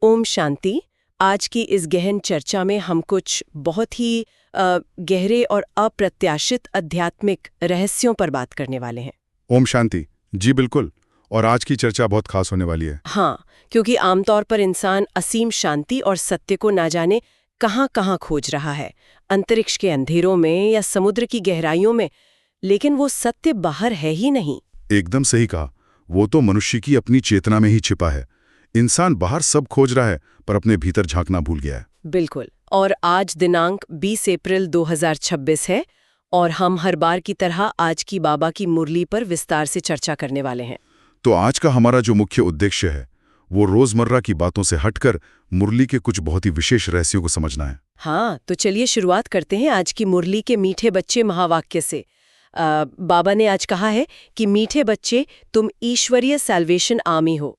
ओम शांति। आज की इस गहन चर्चा में हम कुछ बहुत ही गहरे और अप्रत्याशित आध्यात्मिक रहस्यों पर बात करने वाले हैं। ओम शांति। जी बिल्कुल। और आज की चर्चा बहुत खास होने वाली है। हाँ, क्योंकि आमतौर पर इंसान असीम शांति और सत्य को ना जाने कहाँ-कहाँ खोज रहा है, अंतरिक्ष के अंधेरों में या समुद्र की गहराइयों में, लेकिन वो सत्य बाहर है ही नहीं। एकदम सही कहा। वो तो मनुष्य की अपनी चेतना में ही छिपा है। इंसान बाहर सब खोज रहा है, पर अपने भीतर झांकना भूल गया है। बिल्कुल। और आज दिनांक 20 अप्रैल 2026 है और हम हर बार की तरह आज की बाबा की मुरली पर विस्तार से चर्चा करने वाले हैं। तो आज का हमारा जो मुख्य उद्देश्य है, वो रोजमर्रा की बातों से हटकर मुरली के कुछ बहुत ही विशेष रहस्यों को समझना है। हाँ, तो चलिए शुरुआत करते हैं आज की मुरली के मीठे बच्चे महावाक्य से। बाबा ने आज कहा है कि मीठे बच्चे, तुम ईश्वरीय सैल्वेशन आर्मी हो।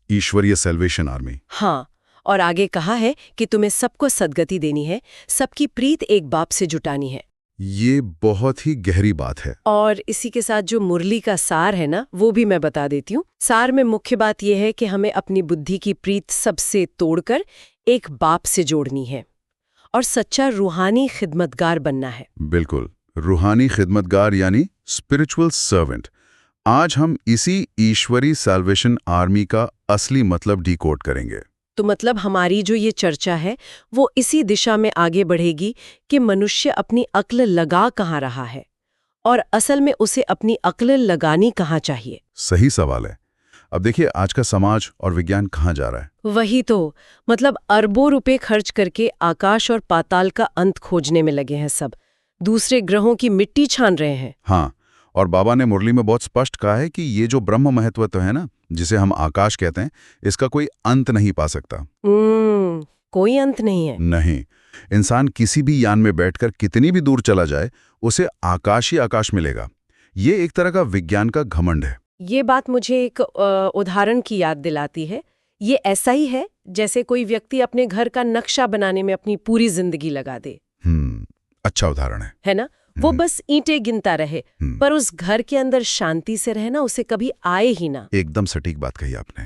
ईश्वरीय सैल्वेशन आर्मी। हाँ, और आगे कहा है कि तुम्हें सबको सद्गति देनी है, सबकी प्रीत एक बाप से जुटानी है। ये बहुत ही गहरी बात है। और इसी के साथ जो मुरली का सार है ना, वो भी मैं बता देती हूँ। सार में मुख्य बात यह है कि हमें अपनी बुद्धि की प्रीत सबसे तोड़कर एक बाप से जोड़नी है और सच्चा रूहानी खिदमतगार बनना है। बिल्कुल, रूहानी खिदमतगार यानी स्पिरिचुअल सर्वेंट। आज हम इसी ईश्वरी सैल्वेशन आर्मी का असली मतलब डिकोड करेंगे। तो मतलब हमारी जो ये चर्चा है वो इसी दिशा में आगे बढ़ेगी कि मनुष्य अपनी अक्ल लगा कहाँ रहा है और असल में उसे अपनी अक्ल लगानी कहाँ चाहिए। सही सवाल है। अब देखिए, आज का समाज और विज्ञान कहाँ जा रहा है। वही तो, मतलब अरबों रुपए खर्च करके आकाश और पाताल का अंत खोजने में लगे हैं सब, दूसरे ग्रहों की मिट्टी छान रहे हैं। हाँ, और बाबा ने मुरली में बहुत स्पष्ट कहा है कि ये जो ब्रह्म महत्व है ना, जिसे हम आकाश कहते हैं, इसका कोई अंत नहीं पा सकता। कोई अंत नहीं है। नहीं, इंसान किसी भी यान में बैठकर कितनी भी दूर चला जाए, उसे आकाश ही आकाश मिलेगा। ये एक तरह का विज्ञान का घमंड है। ये बात मुझे एक उदाहरण की याद दिलाती है। ये ऐसा ही है जैसे कोई व्यक्ति अपने घर का नक्शा बनाने में अपनी पूरी जिंदगी लगा दे। अच्छा उदाहरण है ना? वो बस ईंटें गिनता रहे, पर उस घर के अंदर शांति से रहना उसे कभी आए ही ना। एकदम सटीक बात कही आपने।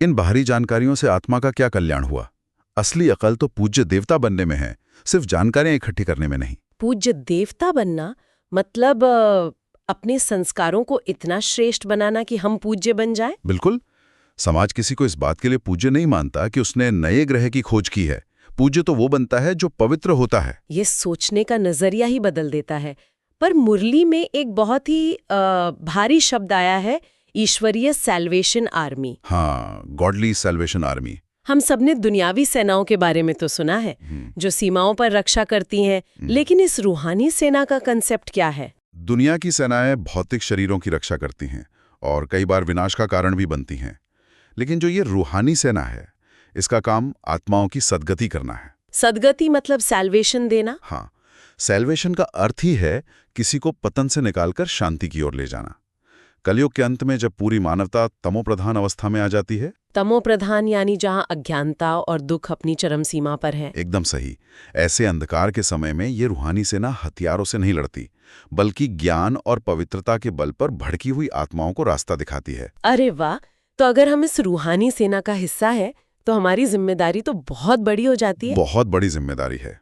इन बाहरी जानकारियों से आत्मा का क्या कल्याण हुआ? असली अकल तो पूज्य देवता बनने में है, सिर्फ जानकारियां इकट्ठी करने में नहीं। पूज्य देवता बनना मतलब अपने संस्कारों को इतना श्रेष्ठ बनाना कि हम पूज्य बन जाएं? बिल्कुल। समाज किसी को इस बात के लिए पूज्य नहीं मानता कि उसने नए ग्रह की खोज की है। पूज्य तो वो बनता है जो पवित्र होता है। ये सोचने का नजरिया ही बदल देता है। पर मुरली में एक बहुत ही भारी शब्द आया है, ईश्वरीय सैल्वेशन आर्मी। हाँ, गॉडली सैल्वेशन आर्मी। हम सबने दुनियावी सेनाओं के बारे में तो सुना है, जो सीमाओं पर रक्षा करती हैं, लेकिन इस रूहानी सेना का कंसेप्ट क्या है? दुनिया की सेनाएं भौतिक शरीरों की रक्षा करती हैं और कई बार विनाश का कारण भी बनती हैं। लेकिन जो ये रूहानी सेना है, इसका काम आत्माओं की सद्गति करना है। सद्गति मतलब सैल्वेशन देना? हाँ, सैल्वेशन का अर्थ ही है किसी को पतन से निकालकर शांति की ओर ले जाना। कलयुग के अंत में जब पूरी मानवता तमोप्रधान अवस्था में आ जाती है। तमोप्रधान यानी जहां अज्ञानता और दुख अपनी चरम सीमा पर है। एकदम सही। ऐसे अंधकार के समय में ये रूहानी सेना हथियारों से नहीं लड़ती, बल्कि ज्ञान और पवित्रता के बल पर भड़की हुई आत्माओं को रास्ता दिखाती है। अरे वाह! तो अगर हम इस रूहानी सेना का हिस्सा है तो हमारी जिम्मेदारी तो बहुत बड़ी हो जाती है। बहुत बड़ी जिम्मेदारी है।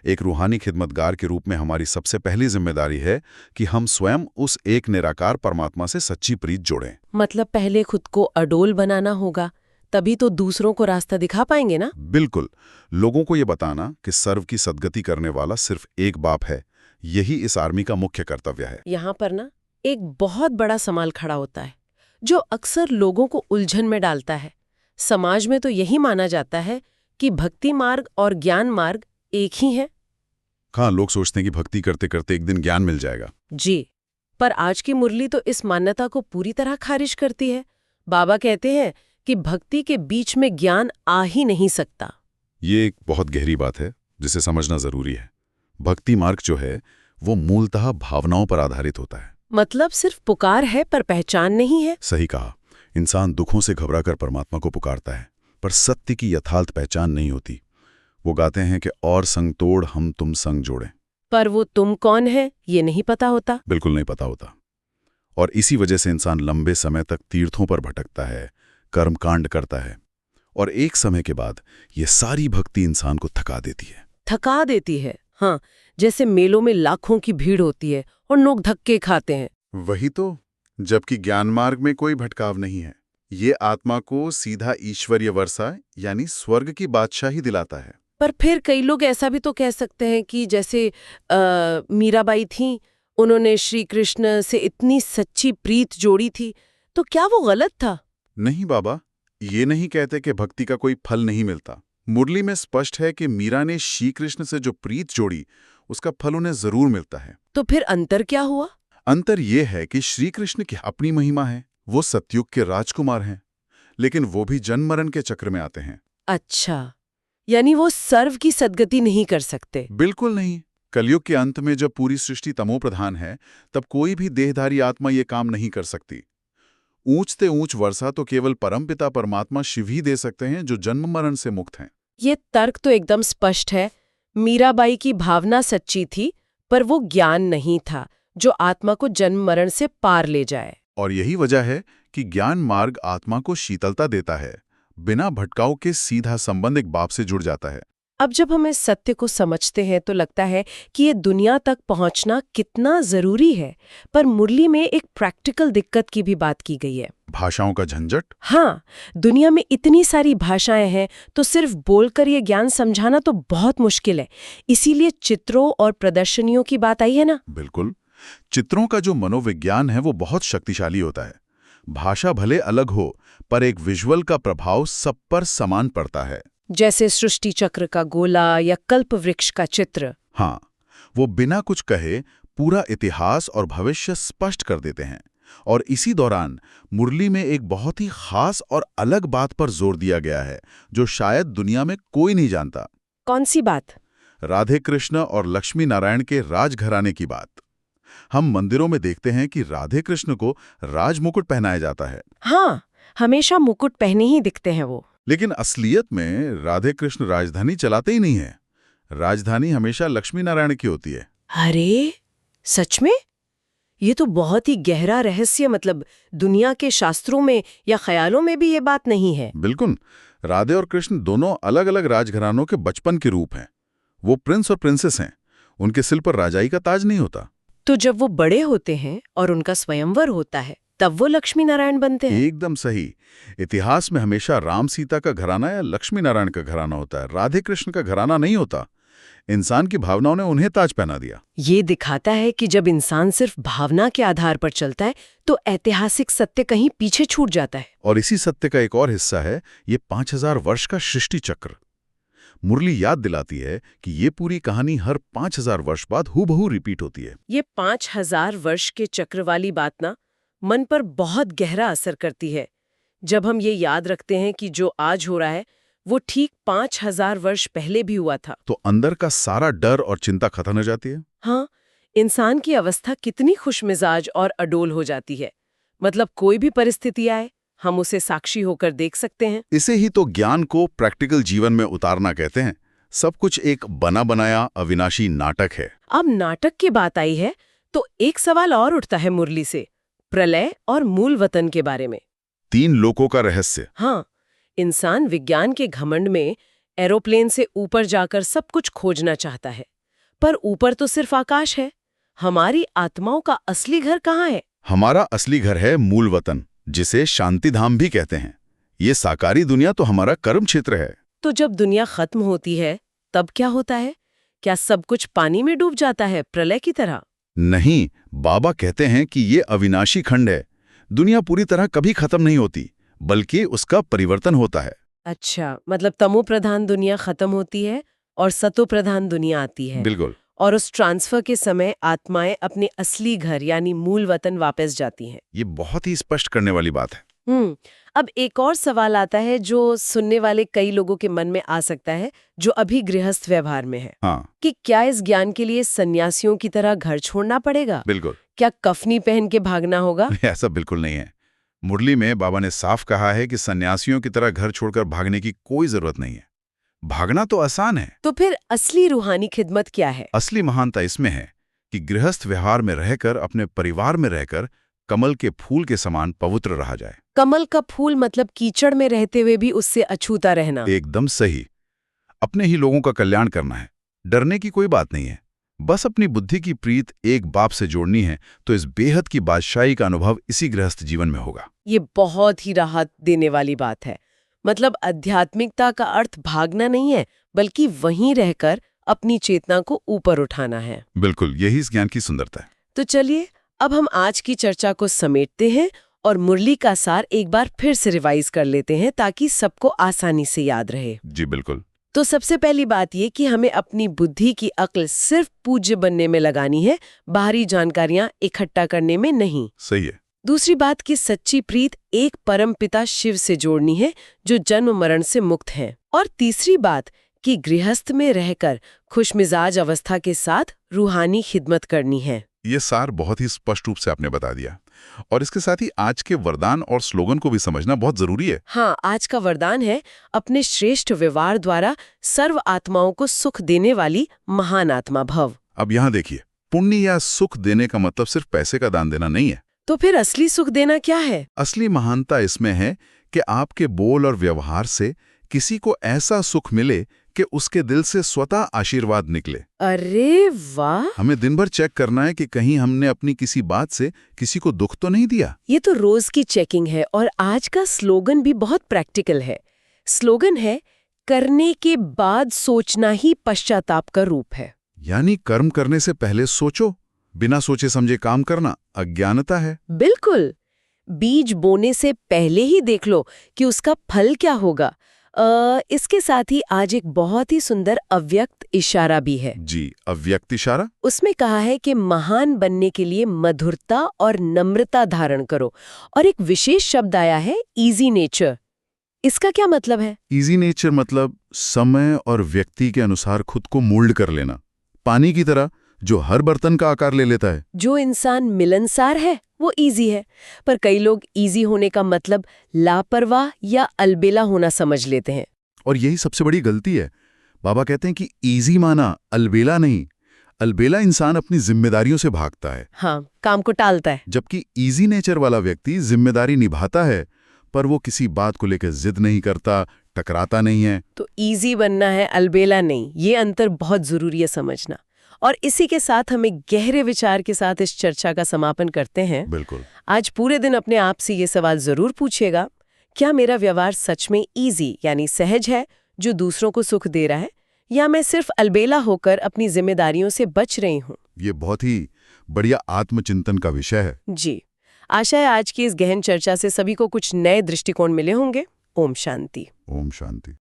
एक रूहानी खिदमतगार के रूप में हमारी सबसे पहली जिम्मेदारी है कि हम स्वयं उस एक निराकार परमात्मा से सच्ची प्रीत जोड़ें। मतलब पहले खुद को अडोल बनाना होगा, तभी तो दूसरों को रास्ता दिखा पाएंगे ना? बिल्कुल। लोगों को ये बताना कि सर्व की सद्गति करने वाला सिर्फ एक बाप है, यही इस आर्मी का मुख्य कर्तव्य है। यहाँ पर ना एक बहुत बड़ा सवाल खड़ा होता है, जो अक्सर लोगों को उलझन में डालता है। समाज में तो यही माना जाता है कि भक्ति मार्ग और ज्ञान मार्ग एक ही है। हाँ, लोग सोचते हैं कि भक्ति करते करते एक दिन ज्ञान मिल जाएगा। जी, पर आज की मुरली तो इस मान्यता को पूरी तरह खारिज करती है। बाबा कहते हैं कि भक्ति के बीच में ज्ञान आ ही नहीं सकता। ये एक बहुत गहरी बात है जिसे समझना जरूरी है। भक्ति मार्ग जो है वो मूलतः भावनाओं पर आधारित होता है। मतलब सिर्फ पुकार है पर पहचान नहीं है। सही कहा। इंसान दुखों से घबराकर परमात्मा को पुकारता है, पर सत्य की यथार्थ पहचान नहीं होती। वो गाते हैं कि और संग तोड़ हम तुम संग जोड़ें, पर वो तुम कौन है ये नहीं पता होता। बिल्कुल नहीं पता होता। और इसी वजह से इंसान लंबे समय तक तीर्थों पर भटकता है, कर्मकांड करता है और एक समय के बाद ये सारी भक्ति इंसान को थका देती है। थका देती है, हाँ, जैसे मेलों में लाखों की भीड़ होती है और लोग धक्के खाते हैं। वही तो, जबकि ज्ञान मार्ग में कोई भटकाव नहीं है। ये आत्मा को सीधा ईश्वरीय वर्षा यानी स्वर्ग की बादशाही दिलाता है। पर फिर कई लोग ऐसा भी तो कह सकते हैं कि जैसे मीराबाई थीं, उन्होंने श्री कृष्ण से इतनी सच्ची प्रीत जोड़ी थी, तो क्या वो गलत था? नहीं बाबा, ये नहीं कहते कि भक्ति का कोई फल नहीं मिलता। मुरली में स्पष्ट है कि मीरा ने श्री कृष्ण से जो प्रीत जोड़ी, उसका फल उन्हें जरूर मिलता है। तो फिर अंतर क्या हुआ? अंतर ये है कि श्री कृष्ण की अपनी महिमा है, वो सतयुग के राजकुमार हैं, लेकिन वो भी जन्म मरण के चक्र में आते हैं। अच्छा, यानी वो सर्व की सद्गति नहीं कर सकते। बिल्कुल नहीं। कलयुग के अंत में जब पूरी सृष्टि तमो प्रधान है, तब कोई भी देहधारी आत्मा ये काम नहीं कर सकती। ऊंचते ऊंच वर्षा तो केवल परमपिता परमात्मा शिव ही दे सकते हैं, जो जन्म मरण से मुक्त हैं। ये तर्क तो एकदम स्पष्ट है। मीराबाई की भावना सच्ची थी, पर वो ज्ञान नहीं था जो आत्मा को जन्म मरण से पार ले जाए। और यही वजह है कि ज्ञान मार्ग आत्मा को शीतलता देता है, बिना भटकाव के सीधा संबंध एक बाप से जुड़ जाता है। अब जब हम इस सत्य को समझते हैं तो लगता है कि ये दुनिया तक पहुंचना कितना जरूरी है। पर मुरली में एक प्रैक्टिकल दिक्कत की भी बात की गई है। भाषाओं का झंझट। हाँ, दुनिया में इतनी सारी भाषाएं हैं, तो सिर्फ बोलकर ये ज्ञान समझाना तो बहुत मुश्किल है। इसीलिए चित्रों और प्रदर्शनियों की बात आई है ना। बिल्कुल। चित्रों का जो मनोविज्ञान है वो बहुत शक्तिशाली होता है। भाषा भले अलग हो, पर एक विजुअल का प्रभाव सब पर समान पड़ता है। जैसे सृष्टि चक्र का गोला या कल्प वृक्ष का चित्र। हाँ, वो बिना कुछ कहे पूरा इतिहास और भविष्य स्पष्ट कर देते हैं। और इसी दौरान मुरली में एक बहुत ही खास और अलग बात पर जोर दिया गया है, जो शायद दुनिया में कोई नहीं जानता। कौन सी बात? राधे कृष्ण और लक्ष्मी नारायण के राजघराने की बात। हम मंदिरों में देखते हैं कि राधे कृष्ण को राजमुकुट पहनाया जाता है। हाँ, हमेशा मुकुट पहने ही दिखते हैं वो। लेकिन असलियत में राधे कृष्ण राजधानी चलाते ही नहीं है। राजधानी हमेशा लक्ष्मी नारायण की होती है। अरे, सच में? ये तो बहुत ही गहरा रहस्य, मतलब दुनिया के शास्त्रों में या ख्यालों में भी ये बात नहीं है। बिल्कुल। राधे और कृष्ण दोनों अलग अलग राजघरानों के बचपन के रूप हैं। वो प्रिंस और प्रिंसेस हैं। उनके सिर पर राजाई का ताज नहीं होता। तो जब वो बड़े होते हैं और उनका स्वयंवर होता है, तब वो लक्ष्मी नारायण बनते हैं। एकदम सही। इतिहास में हमेशा राम सीता का घराना या लक्ष्मी नारायण का घराना होता है, राधे कृष्ण का घराना नहीं होता। इंसान की भावनाओं ने उन्हें ताज पहना दिया। ये दिखाता है कि जब इंसान सिर्फ भावना के आधार पर चलता है, तो ऐतिहासिक सत्य कहीं पीछे छूट जाता है। और इसी सत्य का एक और हिस्सा है ये 5000 वर्ष का सृष्टि चक्र। मुरली याद दिलाती है कि ये पूरी कहानी हर 5000 वर्ष बाद हूबहू रिपीट होती है। ये 5000 वर्ष के चक्र वाली बात ना मन पर बहुत गहरा असर करती है। जब हम ये याद रखते हैं कि जो आज हो रहा है वो ठीक 5000 वर्ष पहले भी हुआ था, तो अंदर का सारा डर और चिंता खत्म हो जाती है। हाँ, इंसान की अवस्था कितनी खुशमिजाज और अडोल हो जाती है। मतलब कोई भी परिस्थिति आए, हम उसे साक्षी होकर देख सकते हैं। इसे ही तो ज्ञान को प्रैक्टिकल जीवन में उतारना कहते हैं। सब कुछ एक बना बनाया अविनाशी नाटक है। अब नाटक की बात आई है तो एक सवाल और उठता है मुरली से, प्रलय और मूल वतन के बारे में। 3 लोकों का रहस्य। हाँ, इंसान विज्ञान के घमंड में एरोप्लेन से ऊपर जाकर सब कुछ खोजना चाहता है, पर ऊपर तो सिर्फ आकाश है। हमारी आत्माओं का असली घर कहाँ है? हमारा असली घर है मूल वतन, जिसे शांतिधाम भी कहते हैं। ये साकारी दुनिया तो हमारा कर्म क्षेत्र है। तो जब दुनिया खत्म होती है तब क्या होता है? क्या सब कुछ पानी में डूब जाता है प्रलय की तरह? नहीं, बाबा कहते हैं कि ये अविनाशी खंड है। दुनिया पूरी तरह कभी खत्म नहीं होती, बल्कि उसका परिवर्तन होता है। अच्छा, मतलब तमो प्रधान दुनिया खत्म होती है और सतो प्रधान दुनिया आती है। बिल्कुल। और उस ट्रांसफर के समय आत्माएं अपने असली घर यानी मूल वतन वापस जाती हैं। ये बहुत ही स्पष्ट करने वाली बात है। अब एक और सवाल आता है जो सुनने वाले कई लोगों के मन में आ सकता है, जो अभी गृहस्थ व्यवहार में है। हाँ, कि क्या इस ज्ञान के लिए सन्यासियों की तरह घर छोड़ना पड़ेगा? बिल्कुल। क्या कफनी पहन के भागना होगा? ऐसा बिल्कुल नहीं है। मुरली में बाबा ने साफ कहा है कि सन्यासियों की तरह घर छोड़कर भागने की कोई जरूरत नहीं है। भागना तो आसान है। तो फिर असली रूहानी खिदमत क्या है? असली महानता इसमें है कि गृहस्थ व्यवहार में रहकर, अपने परिवार में रहकर कमल के फूल के समान पवित्र रहा जाए। कमल का फूल मतलब कीचड़ में रहते हुए भी उससे अछूता रहना। एकदम सही। अपने ही लोगों का कल्याण करना है, डरने की कोई बात नहीं है। बस अपनी बुद्धि की प्रीत एक बाप से जोड़नी है तो इस बेहद की बादशाही का अनुभव इसी गृहस्थ जीवन में होगा। ये बहुत ही राहत देने वाली बात है। मतलब आध्यात्मिकता का अर्थ भागना नहीं है, बल्कि वहीं रहकर अपनी चेतना को ऊपर उठाना है। बिल्कुल, यही इस ज्ञान की सुंदरता है। तो चलिए अब हम आज की चर्चा को समेटते हैं और मुरली का सार एक बार फिर से रिवाइज कर लेते हैं ताकि सबको आसानी से याद रहे। जी बिल्कुल। तो सबसे पहली बात ये कि हमें अपनी बुद्धि की अक्ल सिर्फ पूज्य बनने में लगानी है, बाहरी जानकारियां इकट्ठा करने में नहीं। सही है। दूसरी बात कि सच्ची प्रीत एक परमपिता शिव से जोड़नी है जो जन्म मरण से मुक्त है। और तीसरी बात कि गृहस्थ में रहकर खुशमिजाज अवस्था के साथ रूहानी खिदमत करनी है। ये सार बहुत ही स्पष्ट रूप से आपने बता दिया और इसके साथ ही आज के वरदान और स्लोगन को भी समझना बहुत जरूरी है। हाँ, आज का वरदान है अपने श्रेष्ठ व्यवहार द्वारा सर्व आत्माओं को सुख देने वाली महान आत्मा भव। अब यहाँ देखिए, पुण्य या सुख देने का मतलब सिर्फ पैसे का दान देना नहीं है। तो फिर असली सुख देना क्या है? असली महानता इसमें है कि आपके बोल और व्यवहार से किसी को ऐसा सुख मिले कि उसके दिल से स्वतः आशीर्वाद निकले। अरे वाह! हमें दिन भर चेक करना है कि कहीं हमने अपनी किसी बात से किसी को दुख तो नहीं दिया। ये तो रोज की चेकिंग है। और आज का स्लोगन भी बहुत प्रैक्टिकल है। स्लोगन है, करने के बाद सोचना ही पश्चाताप का रूप है। यानी कर्म करने से पहले सोचो, बिना सोचे समझे काम करना अज्ञानता है। बिल्कुल। बीज बोने से पहले ही देख लो कि उसका फल क्या होगा। इसके साथ ही आज एक बहुत ही सुंदर अव्यक्त इशारा भी है। जी, अव्यक्त इशारा। उसमें कहा है कि महान बनने के लिए मधुरता और नम्रता धारण करो। और एक विशेष शब्द आया है, इजी नेचर। इसका क्या मतलब है? इजी नेचर मतलब समय और व्यक्ति के अनुसार खुद को मोल्ड कर लेना, पानी की तरह जो हर बर्तन का आकार ले लेता है। जो इंसान मिलनसार है वो इजी है, पर कई लोग इजी होने का मतलब लापरवाह या अलबेला होना समझ लेते हैं। और यही सबसे बड़ी गलती है। बाबा कहते हैं कि इजी माना, अलबेला नहीं। अलबेला इंसान अपनी जिम्मेदारियों से भागता है। हाँ, काम को टालता है। जबकि इजी नेचर वाला व्यक्ति जिम्मेदारी निभाता है, पर वो किसी बात को लेकर जिद नहीं करता, टकराता नहीं है। तो इजी बनना है, अलबेला नहीं। ये अंतर बहुत जरूरी है समझना। और इसी के साथ हमें गहरे विचार के साथ इस चर्चा का समापन करते हैं। बिल्कुल। आज पूरे दिन अपने आप से ये सवाल जरूर पूछिएगा, क्या मेरा व्यवहार सच में इजी यानी सहज है जो दूसरों को सुख दे रहा है, या मैं सिर्फ अलबेला होकर अपनी जिम्मेदारियों से बच रही हूँ? ये बहुत ही बढ़िया आत्मचिंतन का विषय है। जी, आशा है आज की इस गहन चर्चा से सभी को कुछ नए दृष्टिकोण मिले होंगे। ओम शांति। ओम शांति।